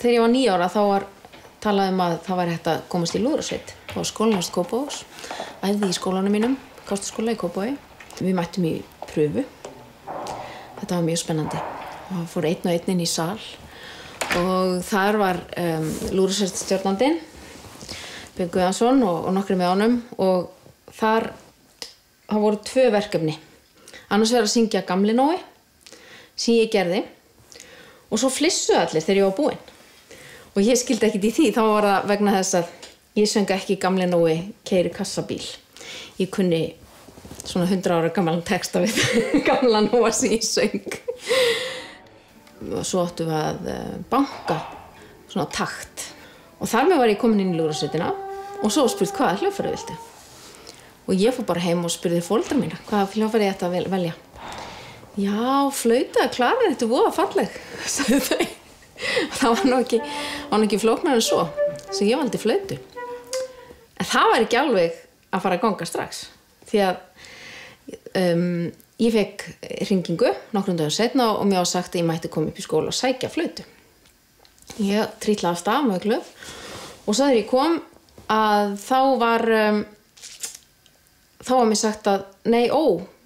Þegar ég var 9 ára þá talaði að það væri hægt að komast í lúðrasveit. Það var skólanum Kópavogs, æfði í skólanum mínum, Kástaskóla í Kópavogi. Við mættum í pröfu. Þetta var mjög spennandi. Það fór einn og einn inn í sal og þar var lúðrasveitstjórnandinn, Björn Guðjónsson og nokkrir með honum og það voru 2 verkefni. Annars var að syngja Gamli Nói, sem ég gerði og svo flissuðu allir þegar ég var búin. Og ég skildi ekkert í því, þá var það vegna þess að ég söng ekki Gamli Nói keyri kassabíl. Ég kunni svona 100 ára gamlan texta við Gamla Nóa sem ég söng. Og svo áttum við að banka svona takt. Og þar með var ég komin inn í lúðrasveitina og svo spurt hvaða hljóðfæri viltu. Og ég fór bara heim og spurði foreldra mína hvaða hljóðfæri ég ætti að velja. Já, flauta, klarinett er voða falleg, sagði þau. Það var nú ekki flóknar en svo ég valdi flautu. En það var ekki alveg að fara að ganga strax. Því að ég fekk hringingu nokkrum dögum seinna og mér var sagt að ég mætti koma upp í skóla og sækja flautu. Ég trítlaði af stað með glöð og svo þegar ég kom að þá var mér sagt að nei,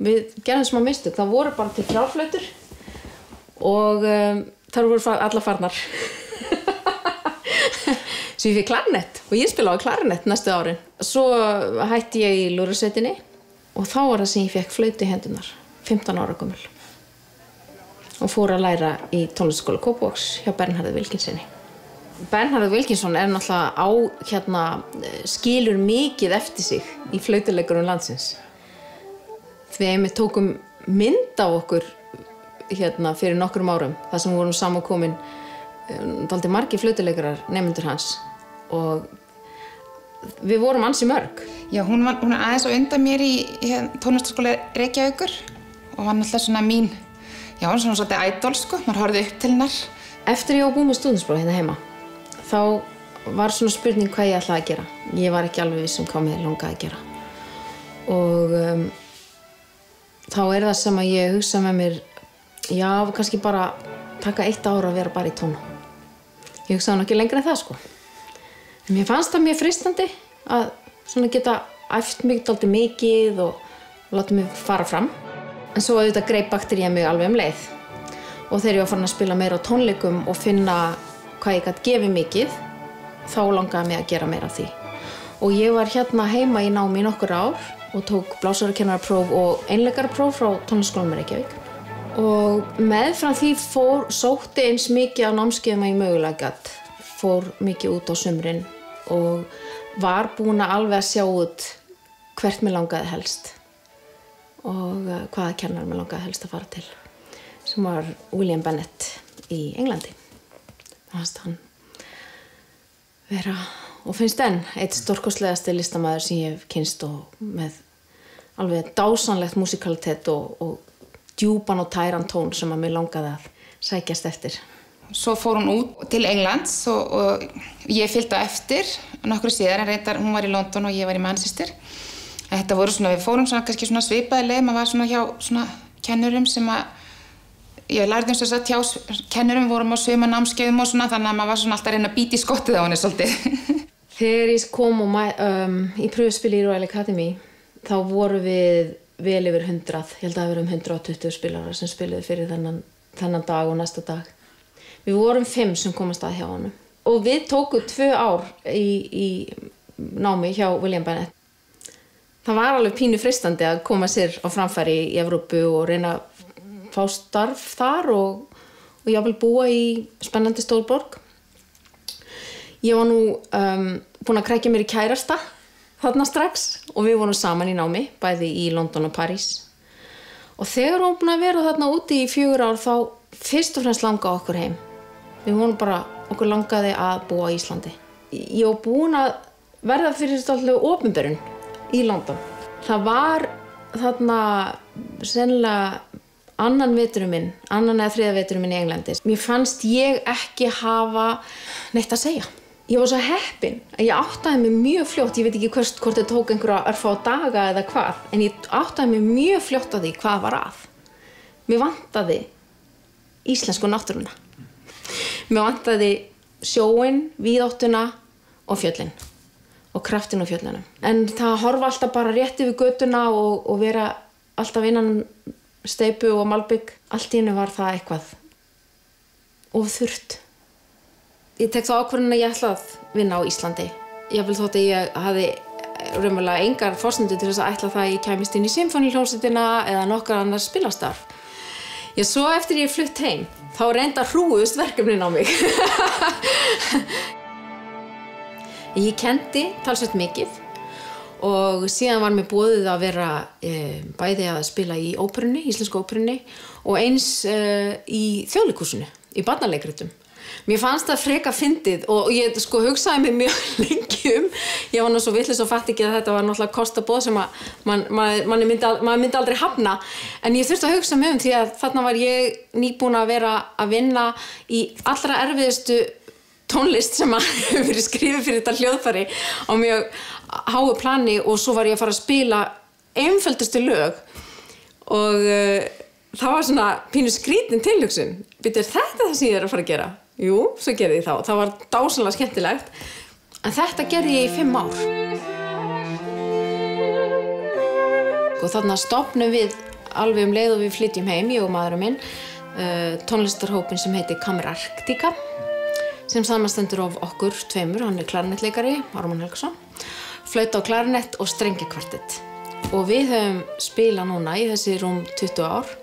við gerðum smá mistök. Það voru bara til 3 flautur og þar voru allar farnar. Svo ég fekk klarinett og ég spilaði klarinett næstu árin. Svo hætti ég í lúðrasveitinni og þá var það sem ég fekk flautu í hendunar, 15 ára gömul. Og fór að læra í tónlistarskóla Kópavogs hjá Bernharði Wilkinssoni. Bernharður Wilkinson náttúrulega skilur mikið eftir sig í flautuleikurum landsins. Við tókum mynd af okkur fyrir nokkrum árum, þar sem vorum samankomin dálítið margir flautuleikarar, nemendur hans. Og við vorum ansi mörg. Já, hún aðeins á undan mér í tónlistarskóla Reykjavíkur og var náttúrulega svona mín, já, svona svolítið idol, sko, maður horfði upp til hennar. Eftir ég var búin með stúdentspróf hérna heima, þá var svona spurning hvað ég ætlaði að gera. Ég var ekki alveg viss hvað mig langaði að gera. Og þá það sem að ég hugsa með mér, já, kannski bara taka 1 ár að vera bara í tónu. Ég hugsaði ekki lengra en það, sko. En mér fannst það mjög freistandi að svona geta æft mig dálítið mikið og láta mig fara fram. En svo auðvitað greip bakterían mig alveg leið. Og þegar ég var farin að spila meira á tónleikum og finna hvað ég gat gefið mikið, þá langaði mig að gera meira af því. Og ég var hérna heima í námi í nokkur ár og tók blásarakennarapróf og einleikarapróf frá tónlistarskólanum í Reykjavík. Og meðfram því sótti eins mikið á námskeiðum að ég mögulega gat. Fór mikið út á sumrin og var búin að alveg að sjá út hvert mig langaði helst og hvaða kennar mig langaði helst að fara til, sem var William Bennett í Englandi. Fannst hann vera, og finnst enn, eitt stórkostlegasti listamaður sem ég hef kynnst og með alveg dásamlegt músikalitet og djúpan og tæran tón sem að mig langaði að sækjast eftir. Svo fór hún út til Englands og ég fylgdi á eftir nokkru síðar, en reyndar hún var í London og ég var í Manchester. Þetta voru svona, við fórum svona kannski svona svipaði leið, maður var svona hjá svona kennurum sem að ég lærði þess að hjá kennurum vorum á svima námskeiðum og svona, þannig að maður var svona alltaf að reyna að bíta í skottið á henni svolítið. Þegar ég kom í pröfuspili í Royal Academy, þá voru við vel yfir 100, ég held að það vera 120 spilarar sem spiluðu fyrir þennan dag og næsta dag. Við vorum 5 sem komast að hjá honum. Og við tókum 2 ár í námi hjá William Bennett. Það var alveg pínu freistandi að koma sér á framfæri í Evrópu og reyna að fá starf þar og jafnvel búa í spennandi stórborg. Ég var nú búin að krækja mér í kærasta þarna strax og við vorum saman í námi, bæði í London og París. Og þegar við búin að vera þarna úti í 4 ár þá fyrst og fremst langaði okkur heim. Við vorum bara, okkur langaði að búa á Íslandi. Ég var búin að verða fyrir stoltlega opinberun í London. Það var þarna sennilega annan eða 3. veturinn minn í Englandi. Mér fannst ég ekki hafa neitt að segja. Ég var svo heppin að ég áttaði mig mjög fljótt, ég veit ekki hvort það tók einhverja örfá daga eða hvað, en ég áttaði mig mjög fljótt á því hvað var að. Mér vantaði íslensku náttúruna. Mér vantaði sjóinn, víðáttuna og fjöllin og kraftinn á fjöllunum. En það horfa alltaf bara rétt yfir götuna og vera alltaf innan steypu og malbygg. Allt í einu var það eitthvað of þurrt. Ég tek þá ákvörðun að ég ætla að vinna á Íslandi. Jafnvel þótt að ég hafði raunverulega engar forsendur til þess að ætla það að ég kæmist inn í sinfóníuhljómsveitina eða nokkar annar spilastarf. Svo eftir ég flutt heim, þá reyndar hrúgust verkefnin á mig. Ég kenndi talsvert mikið og síðan var mér boðið að vera bæði að spila í óperunni, íslensku óperunni og eins í Þjóðleikhúsinu, í barnaleikritum. Mér fannst það freka fyndið og ég hugsaði mig mjög lengi ég var nú svo vitlaus og fatt ekki að þetta var náttúrulega kostaboð sem að maður myndi aldrei hafna, en ég þurfti að hugsa mig því að þarna var ég nýbúin að vera að vinna í allra erfiðustu tónlist sem hefur verið skrifið fyrir þetta hljóðfæri á mjög háu plani og svo var ég að fara að spila einföldustu lög og það var svona pínu skrítin tilhugsun. Bíddu, er þetta það sem ég er að fara að gera? Jú, svo gerði ég þá. Það var dásamlega skemmtilegt. En þetta gerði ég í 5 ár. Og þarna stofnum við alveg leið og við flytjum heim, ég og maðurinn minn, tónlistarhópinn sem heitir Kamera Arktika, sem samanstendur af okkur tveimur, hann er klarinettleikari, Ármann Helgason, flauta á klarinett og strengjakvartett. Og við höfum spilað núna í þessi rúm 20 ár.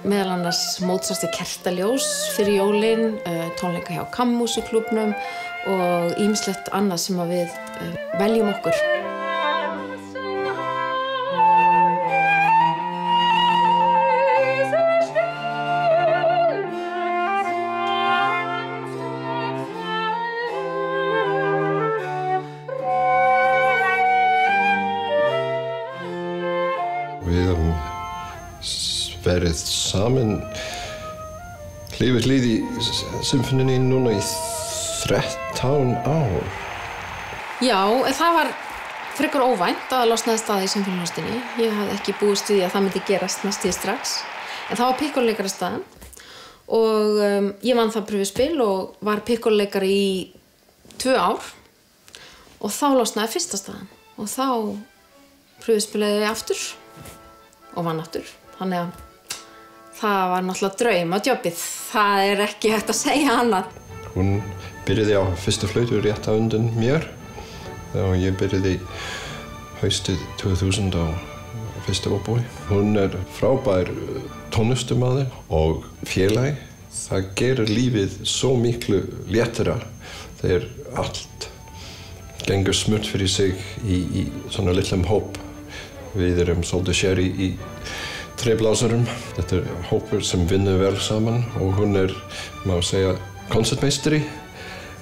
Meðal annars Mozarts Kertaljós fyrir jólin, tónleika hjá Kamúsuklúbbnum og ýmislegt annað sem að við veljum okkur. Við verið saman hlið við hlið í symfóníunni núna í 13 ár. Já, það var frekar óvænt að losnaði stað í symfóníuhljómsveitinni. Ég hafði ekki búist við að það myndi gerast næstu strax. En það var pikkóluleikari staðan og ég vann það pröfuspil og var pikkóluleikari í 2 ár og þá losnaði fyrsta staðan og þá pröfuspilaði ég aftur og vann aftur. Þannig að það var náttúrulega draum á jobbið. Það er ekki hægt að segja annað. Hún byrjaði á fyrstu flautu rétt á undan mér og ég byrjaði haustið 2000 á fyrstu óbói. Hún er frábær tónlistarmaður og félagi. Það gerir lífið svo miklu léttara þegar allt gengur smurt fyrir sig í svona litlum hóp. Við erum svolítið sér í treblásarum. Þetta er hópur sem vinnur vel saman og hún er, má segja, konsertmeistari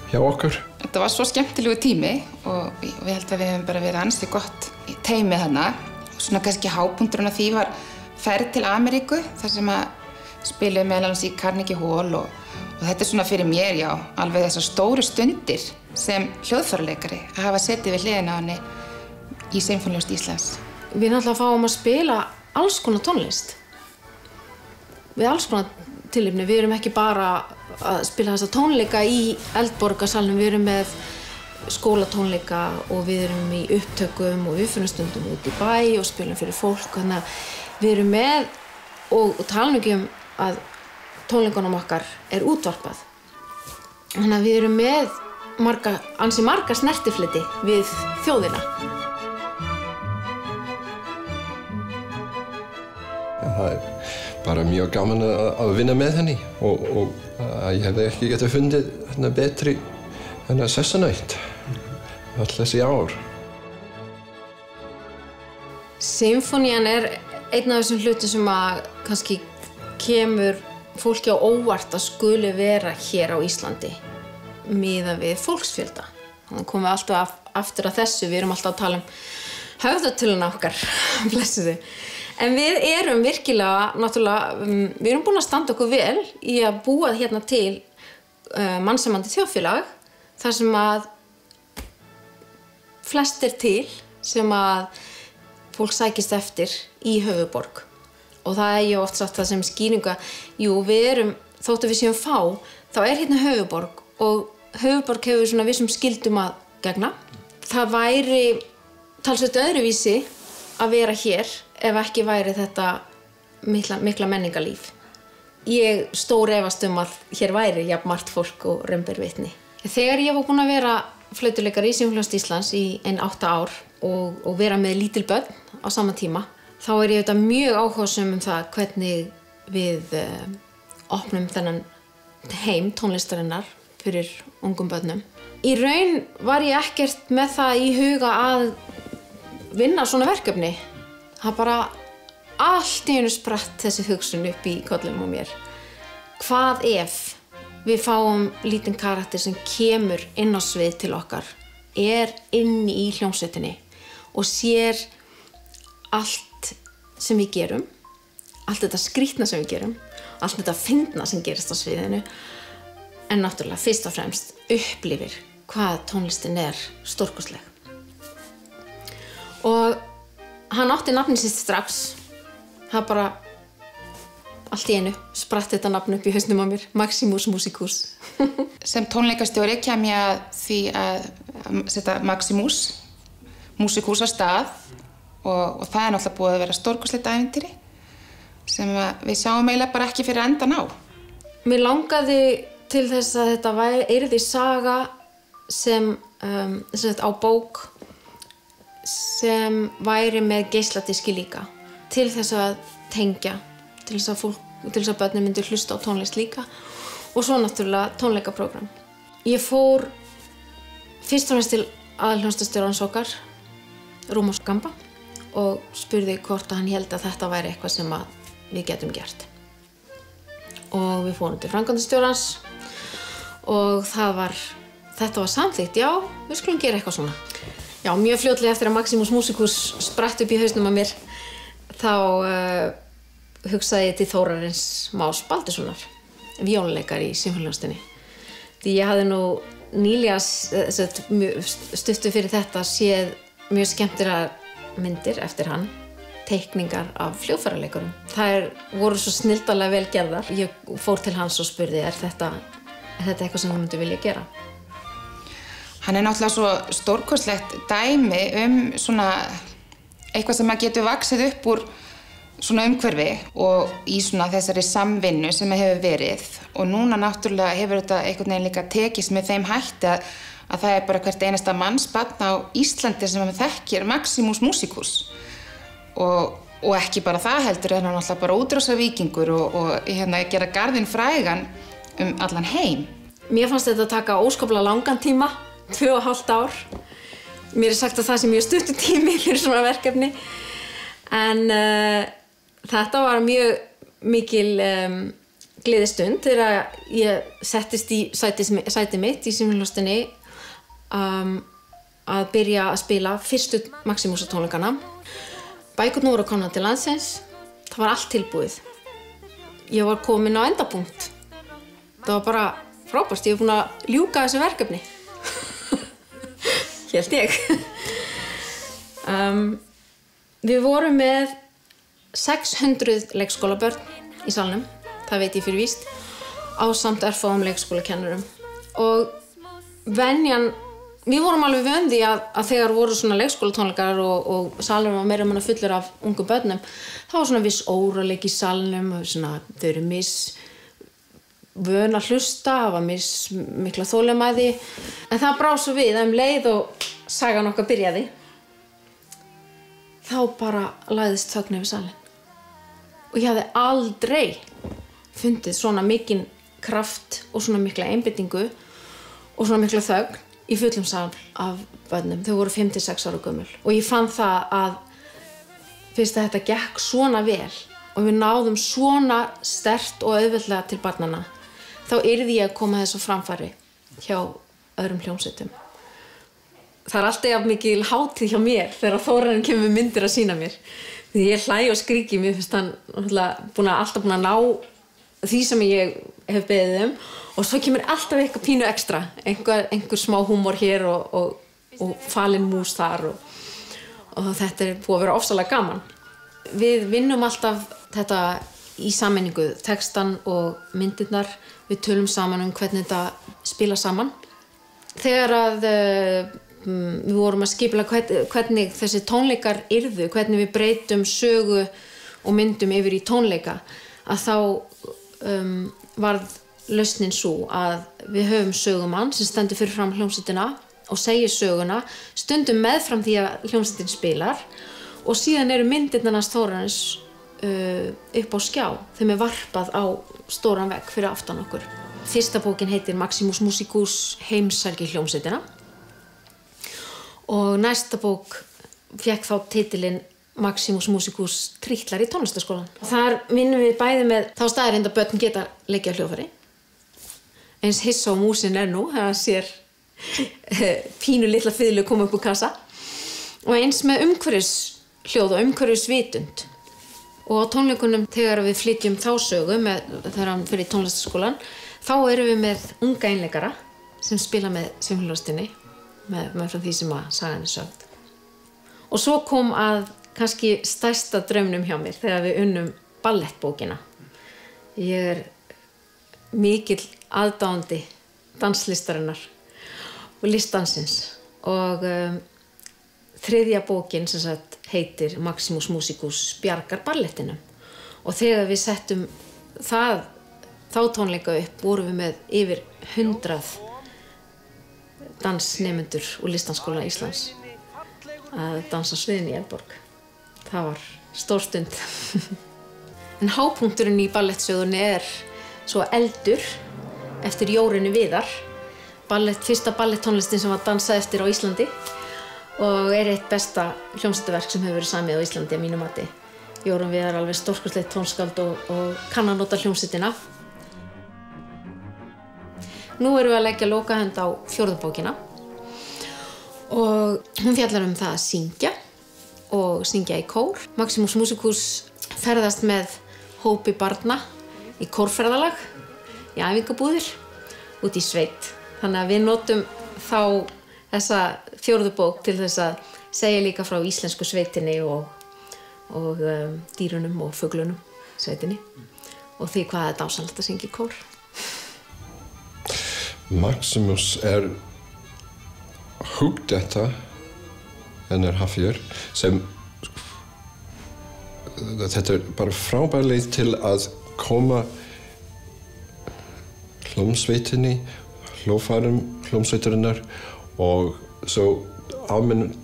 hjá okkur. Þetta var svo skemmtilegu tími og ég held að við hefum bara verið ansi gott í teimi þarna. Svona kannski hápunkturinn af því var ferð til Ameríku þar sem að spiluðum meðal annars í Carnegie Hall og þetta er svona fyrir mér, já, alveg þessar stóru stundir sem hljóðfæraleikari að hafa setið við hliðina á henni í Sinfóníuhljómsveit Íslands. Við náttúrulega fáum að spila alls konar tónlist. Við alls konar tilefni. Við erum ekki bara að spila þessa tónleika í Eldborgarsalnum, við erum með skólatónleika og við erum í upptökum og uppfinnustundum út í bæ og spilum fyrir fólk. Þannig að við erum með, og tala ekki að tónleikunum okkar er útvarpað. Þannig að við erum með ansi marga snertifleti við þjóðina. Það er bara mjög gaman að vinna með henni og ég hefði ekki getað fundið hérna betri en að sessunætt öll þessi ár. Sinfónían er einn af þessum hlutum sem að kannski kemur fólki á óvart að skuli vera hér á Íslandi miðað við fólksfjölda. Þannig komum við alltaf aftur að þessu, við erum alltaf að tala höfðatöluna okkar, blessu þau. En við erum virkilega, náttúrulega, við erum búin að standa okkur vel í að búa hérna til mannsæmandi þjóðfélag þar sem að flest er til sem að fólk sækist eftir í höfuðborg. Og það er ég oft sagt það sem skýringu að, jú, við erum, þótt að við séum fá, þá hérna höfuðborg og höfuðborg hefur svona vissum skyldum að gegna. Það væri talsvert öðruvísi að vera hér ef ekki væri þetta mikla menningarlíf. Ég stórefast að hér væri jafn margt fólk og raun ber vitni. Þegar ég var búin að vera flautuleikari í Sinfóníuhljómsveit Íslands í 8 ár og vera með lítil börn á sama tíma, þá ég þetta mjög áhugasöm það hvernig við opnum þennan heim tónlistarinnar fyrir ungum börnum. Í raun var ég ekkert með það í huga að vinna svona verkefni. Það bara allt í einu spratt þessi hugsun upp í kollinum á mér. Hvað ef við fáum lítinn karakter sem kemur inn á svið til okkar, inni í hljómsveitinni og sér allt sem við gerum, allt þetta skrýtna sem við gerum, allt þetta fyndna sem gerist á sviðinu, en náttúrulega fyrst og fremst upplifir hvað tónlistin stórkostleg. Og hann átti nafnið sitt strax. Það bara allt í einu spratt þetta nafn upp í hausnum á mér, Maximus Musicus. Sem tónleikastjóri kem ég að því að setja Maximus Musicus á stað og það náttúrulega búið að vera stórkostlegt ævintýri sem við sjáum eiginlega bara ekki fyrir endan á. Mér langaði til þess að þetta yrði saga sem á bók sem væri með geisladiski líka, til þess að tengja, til þess að börnin myndi hlusta á tónlist líka og svo náttúrulega tónleikaprógram. Ég fór fyrst og fremst til aðalhljómsveitarstjórans okkar, Rúmos Gamba, og spurði hvort hann héldi að þetta væri eitthvað sem við getum gert. Og við fórum til framkvæmdastjórans og þetta var samþykkt, já, við skulum gera eitthvað svona. Já, mjög fljótlega eftir að Maximus Musicus spratt upp í hausnum á mér, þá hugsaði ég til Þórarins Más Baldurssonar, víóluleikari í Sinfóníuhljómsveitinni. Því ég hafði nú nýlega stuttu fyrir þetta séð mjög skemmtilegar myndir eftir hann, teikningar af hljóðfæraleikurum. Þær voru svo snilldarlega vel gerðar. Ég fór til hans og spurði, er þetta eitthvað sem þú myndi vilja gera? Hann náttúrulega svo stórkostlegt dæmi svona eitthvað sem getur vaxið upp úr svona umhverfi og í svona þessari samvinnu sem hefur verið. Og núna náttúrulega hefur þetta einhvern veginn líka tekist með þeim hætti að það bara hvert einasta mannsbarn á Íslandi sem þekkir Maximus Musicus. Og ekki bara það heldur, hann náttúrulega bara útrásavíkingur og gera garðinn frægan allan heim. Mér fannst þetta taka óskaplega langan tíma, 2,5 ár. Mér sagt að það sé mjög stuttur tími fyrir svona verkefni. En þetta var mjög mikil gleðistund þegar ég settist í sæti mitt í Sinfóníuhljómsveitinni að byrja að spila fyrstu Maximus-tónleikana. Bækurnar voru komnar til landsins, það var allt tilbúið. Ég var komin á endapunkt. Það var bara frábært, ég var búin að ljúka þessu verkefni. Hélt ég. Við vorum með 600 leikskólabörn í salnum, það veit ég fyrir víst, ásamt örfáum leikskólakennurum. Og venjan, við vorum alveg vön því að þegar voru svona leikskólatónleikar og salurinn var meira og minna fullur af ungum börnum, það var svona viss óróleiki í salnum, svona, þau eru vön að hlusta, það var mikla þolinmæði, en það brá svo við leið og sagan okkar byrjaði. Þá bara lagðist þögn yfir salinn. Og ég hafði aldrei fundið svona mikinn kraft og svona mikla einbeitingu og svona mikla þögn í fullum sal af börnum. Þau voru 5-6 ára gömul. Og ég fann það að fyrst að þetta gekk svona vel og við náðum svona sterkt og auðveldlega til barnanna, þá yrði ég að koma þessu framfæri hjá öðrum hljómsveitum. Það alltaf jafn mikil hátíð hjá mér þegar Þórarinn kemur myndir að sýna mér. Því ég hlæ og skríki, mér finnst hann alltaf búin að ná því sem ég hef beðið og svo kemur alltaf eitthvað pínu ekstra, einhver smá húmor hér og falin mús þar og þetta búið að vera ofsalega gaman. Við vinnum alltaf þetta í sameiningu textan og myndirnar. Við tölum saman hvernig þetta spila saman. Þegar að við vorum að skipuleggja hvernig þessi tónleikar yrðu, hvernig við breytum sögu og myndum yfir í tónleika, að þá varð lausnin sú að við höfum sögumann sem stendur fyrir fram hljómsveitina og segir söguna, stundum meðfram því að hljómsveitin spilar, og síðan eru myndirnar hans Þórarins upp á skjá. Þeim varpað á stóran vegg fyrir aftan okkur. Fyrsta bókin heitir Maximus Musicus heimsælki hljómsveitina og næsta bók fékk þá titilinn Maximus Musicus trítlar í tónlistarskólan. Þar vinnum við bæði með þá staðreynd að börn geta leikið á hljóðfæri. Eins hissa á músin nú, þegar hann sér pínu litla fiðlu koma upp úr kassa. Og eins með umhverfishljóð og umhverfisvitund. Og á tónleikunum þegar við flytjum þá sögu þegar hann fyrir tónlistarskólan, þá erum við með unga einleikara sem spila með sinfóníuhljómsveitinni með frá því sem að sagan sögð. Og svo kom að kannski stærsta draumnum hjá mér þegar við unnum ballettbókina. Ég mikill aðdáandi danslistarinnar og listdansins og þriðja bókin sem sagt heitir Maximus Musicus bjargar ballettinum. Og þegar við settum þá tónleika upp vorum við með yfir 100 dansnemendur úr Listdansskóla Íslands að dansa á sviðinu í Eldborg. Það var stór stund. En hápunkturinn í ballettsögunni svo Eldur eftir Jórunni Viðar, fyrsta balletttónlistin sem var dansað eftir á Íslandi og eitt besta hljómsveitaverk sem hefur verið samið á Íslandi að mínu mati. Jórunn Viðar alveg stórkostlegt tónskáld og kann að nota hljómsveitina. Nú erum við að leggja lokahönd á 4. bókina og hún fjallar það að syngja og syngja í kór. Maximus Musicus ferðast með hópi barna í kórferðalag, í æfingabúðir, út í sveit. Þannig að við notum þá þessa 4. bók til þess að segja líka frá íslensku sveitinni og dýrunum og fuglunum sveitinni og því hvað er dásamlegt að syngja í kór. Maximus hugdetta hennar Hafjör sem þetta bara frábær leið til að koma hljómsveitinni, hljóðfærum hljómsveitarinnar og svo almenn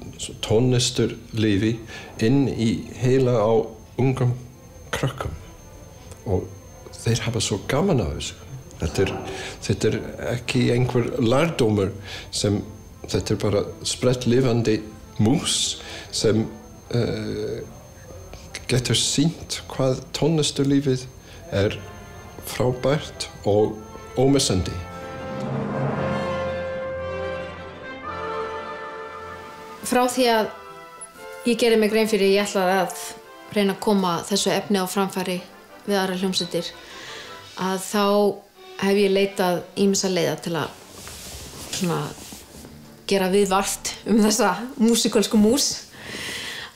tónlistarlífi inn í heila á ungum krökkum og þeir hafa svo gaman af þessu. Þetta ekki einhver lærdómur sem þetta bara sprett lifandi mús sem getur sýnt hvað tónlistarlífið frábært og ómissandi. Frá því að ég gerði mig grein fyrir ég ætlaði að reyna að koma þessu efni á framfæri við aðrar hljómsveitir að þá hef ég leitað ýmissa leiða til að gera viðvart þessa músíkölsku mús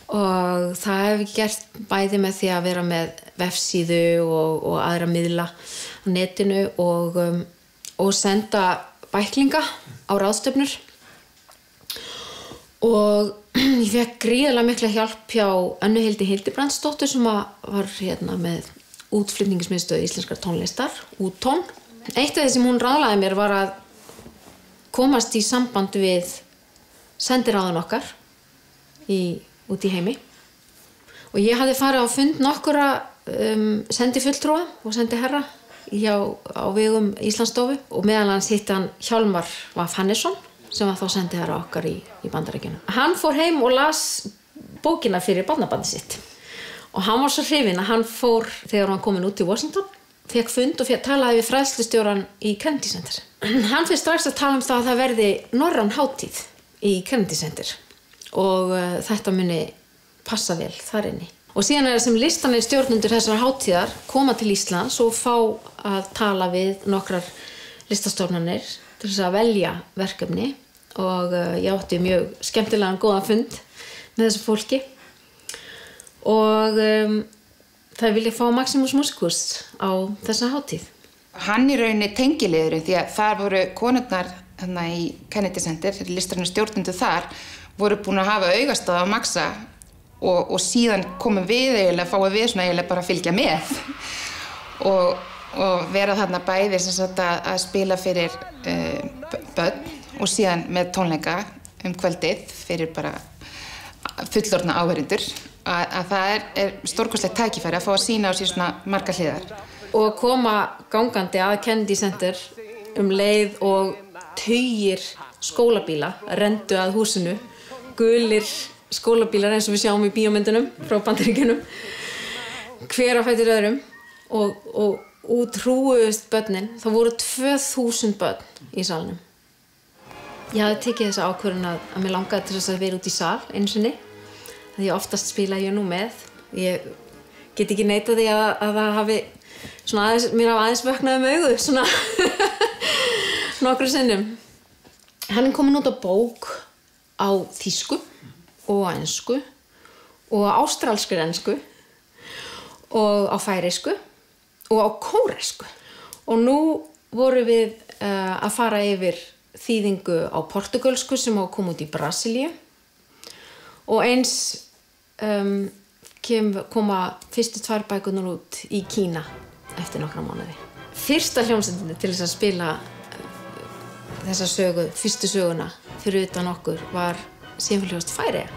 og það hef ég gert bæði með því að vera með vefsíðu og aðra miðla á netinu og senda bæklinga á ráðstefnur og ég fékk gríðarlega mikla hjálp hjá Önnu Hildi Hildibrandsdóttur sem var með útflutningismiðstöð íslenskrar tónlistar, Úttón. Eitt af því sem hún ráðlagði mér var að komast í samband við sendiráðin okkar út í heimi og ég hafði farið á fund nokkura sendifulltrúa og sendiherra á vegum Íslandsstofu og meðal hans hitti hann Hjálmar Vaff Hannesson sem var þá sendiherra okkar í Bandaríkjunum. Hann fór heim og las bókina fyrir barnabandið sitt og hann var svo hrifinn að hann fór þegar hann kominn út í Washington fekk fund og talaði við fræðslustjórann í Kennedy Center. Hann fyrir strax að tala það að það verði norræn hátíð í Kennedy Center og þetta muni passa vel þar inni. Og síðan sem listanir stjórnendur þessar hátíðar koma til Íslands og fá að tala við nokkrar listastofnanir til þess að velja verkefni og ég átti mjög skemmtilegan góðan fund með þessu fólki og það vilja fá Maximus Musicus á þessa hátíð. Hann í rauninni tengiliðurinn því að þar voru konurnar þarna í Kennedy Center, listrarnir stjórnendur þar, voru búin að hafa augastað á Maxa og síðan komum við eiginlega, fáum við svona eiginlega bara að fylgja með og vera þarna bæði sem sagt að spila fyrir börn og síðan með tónleika kvöldið fyrir bara fullorðna áheyrendur að það er stórkostlegt tækifæri að fá að sýna á sér svona margar hliðar. Og koma gangandi að Kennedy Center leið og tugir skólabíla rendu að húsinu, gulir skólabílar eins og við sjáum í bíómyndunum frá Bandaríkjunum, hver á fætur öðrum og útrúuðust börnin. Það voru 2000 börn í salnum. Ég hafði tekið þessa ákvörðun að mér langaði til þess að vera út í sal einu sinni, því oftast spila ég nú með. Ég get ekki neitað því að það hafi svona aðeins, mér hafa aðeins vöknað augu svona nokkrum sinnum. Hann er komin út á bók á þýsku og á ensku og á ástralskri ensku og á færeysku og á kóresku. Og nú vorum við að fara yfir þýðingu á portugalsku sem á að koma út í Brasilíu og eins koma fyrstu 2 bækurnar út í Kína eftir nokkra mánuði. Fyrsta hljómsveitin til þess að spila þessa sögu, fyrstu söguna fyrir utan okkur var Sinfóníuhljómsveit Færeyja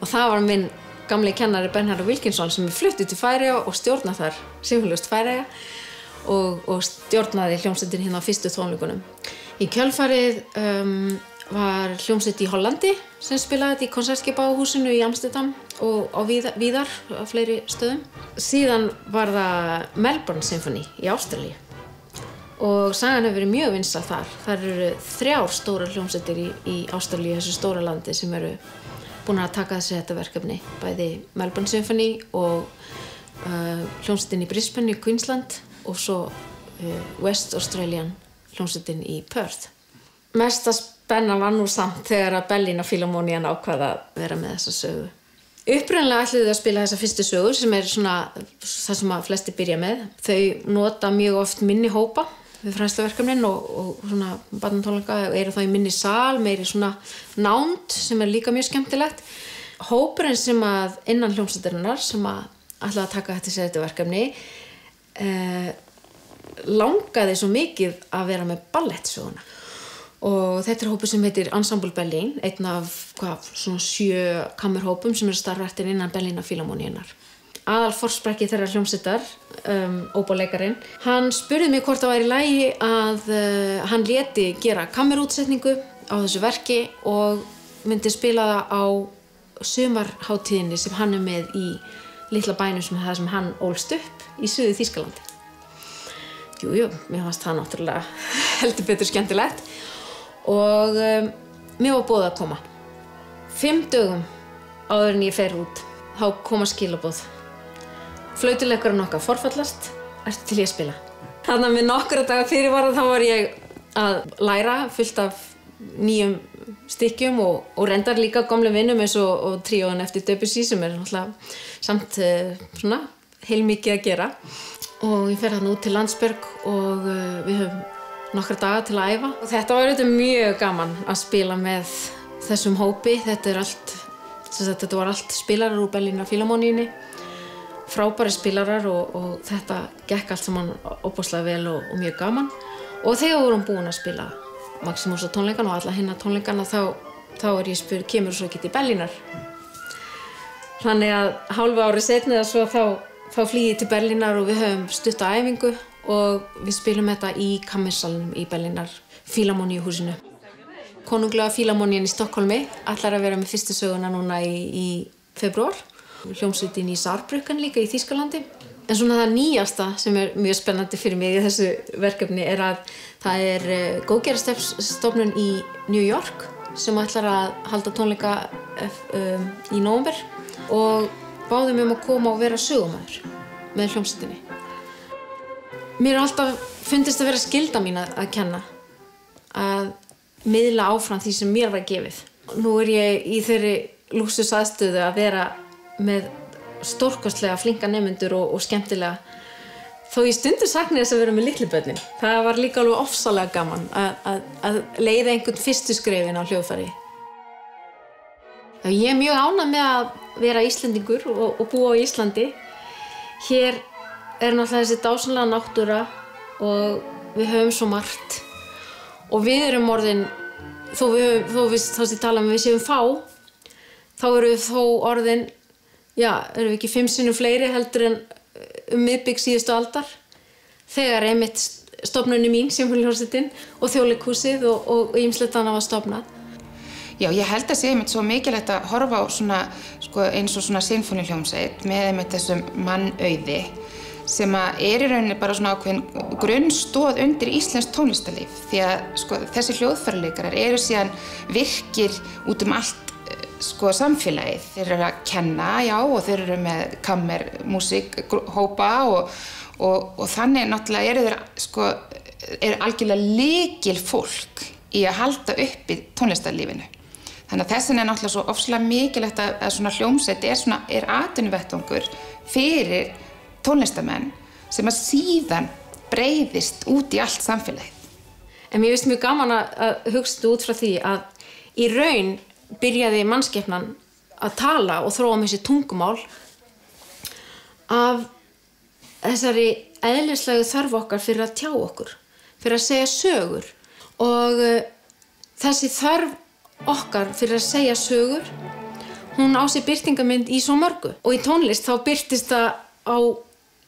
og það var minn gamli kennari Bernharður Wilkinson sem flutti til Færeyja og stjórnaði þar Sinfóníuhljómsveit Færeyja og stjórnaði hljómsveitin hérna á fyrstu tónleikunum. Í kjölfarið var hljómsveit í Hollandi sem spilaði þetta í konsertskipahúsinu í Amsterdam og á víðar á fleiri stöðum. Síðan var það Melbourne Symphony í Ástralíu og sagan hefur verið mjög vinsæl þar. Þar eru 3 stórar hljómsveitir í Ástralíu, þessu stóra landi, sem eru búin að taka þessu þetta verkefni. Bæði Melbourne Symphony og hljómsveitin í Brisbane í Queensland og svo West Australian hljómsveitin í Perth. Mesta spenna var nú samt þegar að Berlína Philharmonian ákvað að vera með þessa sögu. Upprunalega ætluðu þau að spila þessa fyrstu sögu sem er svona það sem að flestir byrja með. Þau nota mjög oft minni hópa við fræðsluverkefnin og svona barnatónleika eru þá í minni sal, meiri svona nánd sem er líka mjög skemmtilegt. Hópurinn sem að innan hljómsveitarinnar sem að ætlaði að taka þetta verkefni langaði svo mikið að vera með ballettsöguna. Og þetta er hópur sem heitir Ensemble Berlin, einn af svona 7 kammerhópum sem eru starfrættir innan Berlínar Philharmonianar. Aðalforsprakki þeirra hljómsveitar, óbóleikarinn, hann spurði mig hvort það væri í lagi að hann léti gera kammerútsetningu á þessu verki og myndi spila það á sumarhátíðinni sem hann er með í litla bænum sem hann ólst upp í Suður Þýskalandi. Jú, mér fannst það náttúrulega heldur betur skemmtilegt og mér var boðið að koma. 5 dögum áður en ég fer út, þá koma skilaboð. Flautuleikarinn okkar forfallast, ertu til ég að spila? Þannig með nokkra daga fyrirvara þá var ég að læra fullt af nýjum stykkjum og reyndar líka gömlum vinnum eins og tríóin eftir Debussy sem er náttúrulega samt svona heilmikið að gera. Og ég fer þarna út til Landsberg og við höfum nokkra daga til að æfa. Og þetta var auðvitað mjög gaman að spila með þessum hópi. Þetta var allt spilarar úr Berlínar Philharmoníunni, frábæri spilarar og þetta gekk allt saman óbúslega vel og mjög gaman. Og þegar við vorum búin að spila Maximus á tónleikana og alla hinna tónleikana þá er ég spurð, kemur svo ekki til Berlínar? Þannig að hálfu ári seinna eða svo þá flýði til Berlínar og við höfum stutta æfingu og við spilum þetta í kammersalnum í Berlínar Philharmoníuhúsinu. Konunglega Philharmonían í Stokkólmi ætlar að vera með fyrstu söguna núna í febrúar. Hljómsveitin í Saarbrücken líka í Þýskalandi. En svona það nýjasta sem er mjög spennandi fyrir mig í þessu verkefni er að það er góðgerðarstofnun í New York sem ætlar að halda tónleika í nóvember og báðu mig að koma og vera sögumaður með hljómsveitinni. Mér er alltaf fundist að vera skylda mín að kenna, að miðla áfram því sem mér var gefið. Nú er ég í þeirri lúxusaðstöðu að vera með stórkostlega flinka nemendur og skemmtilega. Þó ég stundum sakna þess að vera með litlu börnin. Það var líka alveg ofsalega gaman að leiða einhvern fyrstu skrefin á hljóðfæri. Ég mjög ánægð með að vera Íslendingur og búa á Íslandi. Hér náttúrulega þessi dásamlega náttúra og við höfum svo margt. Og við erum orðin, þó við tala við séum fá, þá erum við þó orðin, erum við ekki 5 sinnum fleiri heldur en miðbik síðustu aldar. Þegar einmitt stofnunin mín, Sinfóníuhljómsveitin og Þjóðleikhúsið og ýmislegt annað var stofnað. Já, ég held að sé einmitt svo mikilvægt að horfa á svona, eins og svona Sinfóníuhljómsveit með einmitt þessum mannauði sem í rauninni bara svona ákveðin grunnstoð undir íslenskt tónlistarlíf því að þessi hljóðfæraleikarar eru síðan virkir út allt samfélagið. Þeir eru að kenna, og þeir eru með kammermúsíkhópa og þannig náttúrulega eru þeir algjörlega lykilfólk í að halda uppi tónlistarlífinu. Þannig að þessin náttúrulega svo ofsalega mikilvægt að svona hljómsveit er atvinnuvettvangur fyrir tónlistarmenn sem að síðan breiðist út í allt samfélagið. En mér finnst mjög gaman að hugsa út frá því að í raun byrjaði mannskepnan að tala og þróa með sér tungumál af þessari eðlislegu þörf okkar fyrir að tjá okkur, fyrir að segja sögur. Og þessi þörf okkar fyrir að segja sögur, hún á sér birtingarmynd í svo mörgu. Og í tónlist þá birtist það á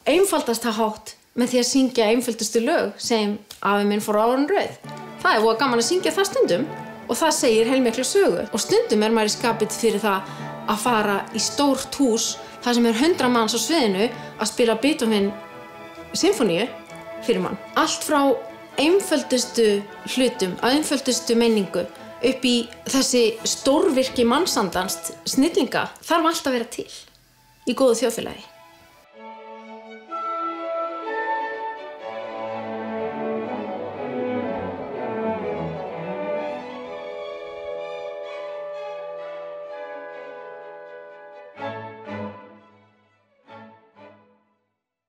einfaldasta hátt með því að syngja einföldustu lög sem afi minn fór á árun rauð. Það voða gaman að syngja það stundum og það segir heilmikla sögu. Og stundum maður í skapið fyrir það að fara í stórt hús þar sem 100 manns á sviðinu að spila Beethoven sinfóníu fyrir mann. Allt frá einföldustu hlutum að einföldustu menningu upp í þessi stórvirki mannsandans snillinga þarf allt að vera til í góðu þjóðfélagi.